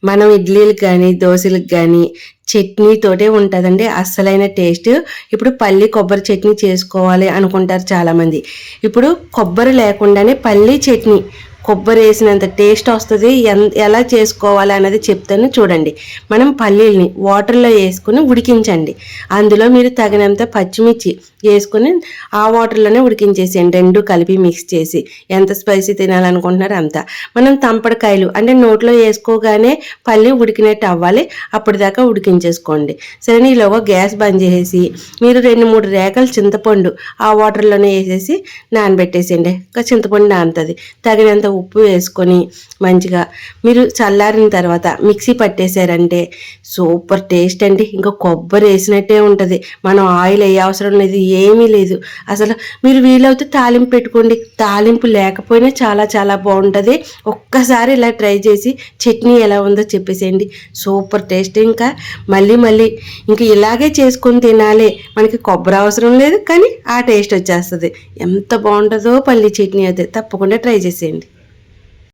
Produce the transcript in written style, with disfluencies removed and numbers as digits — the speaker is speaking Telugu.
మనం ఇడ్లీలకు కానీ దోశలకు కానీ చట్నీతోటే ఉంటుందండి అస్సలైన టేస్ట్. ఇప్పుడు పల్లి కొబ్బరి చట్నీ చేసుకోవాలి అనుకుంటారు చాలామంది. ఇప్పుడు కొబ్బరి లేకుండానే పల్లి చట్నీ కొబ్బరి వేసినంత టేస్ట్ వస్తుంది. ఎలా చేసుకోవాలి అన్నది చెప్తాను చూడండి. మనం పల్లీల్ని వాటర్లో వేసుకుని ఉడికించండి. అందులో మీరు తగినంత పచ్చిమిర్చి వేసుకుని ఆ వాటర్లోనే ఉడికించేసేయండి. రెండు కలిపి మిక్స్ చేసి ఎంత స్పైసీ తినాలనుకుంటున్నారో అంత. మనం తంపడకాయలు అంటే నోట్లో వేసుకోగానే పల్లి ఉడికినట్టు అవ్వాలి, అప్పటిదాకా ఉడికించేసుకోండి. సరే, ఈలోగా గ్యాస్ బంద్ చేసేసి మీరు 2-3 రేకలు చింతపండు ఆ వాటర్లోనే వేసేసి నానబెట్టేసేయండి. ఇంకా చింతపండు నానుతుంది. తగినంత ఉప్పు వేసుకొని మంచిగా మీరు చల్లారిన తర్వాత మిక్సీ పట్టేశారంటే సూపర్ టేస్ట్ అండి. ఇంకా కొబ్బరి వేసినట్టే ఉంటుంది. మనం ఆయిల్ వేయ అవసరం లేదు, ఏమీ లేదు అసలు. మీరు వీలవుతే తాలింపు పెట్టుకోండి, తాలింపు లేకపోయినా చాలా చాలా బాగుంటుంది. ఒక్కసారి ఇలా ట్రై చేసి చట్నీ ఎలా ఉందో చెప్పేసేయండి. Super taste. ఇంకా మళ్ళీ ఇంకా ఇలాగే చేసుకొని తినాలి. మనకి కొబ్బరి అవసరం లేదు, కానీ ఆ టేస్ట్ వచ్చేస్తుంది. ఎంత బాగుంటుందో పల్లి చట్నీ అయితే. తప్పకుండా ట్రై చేసేయండి.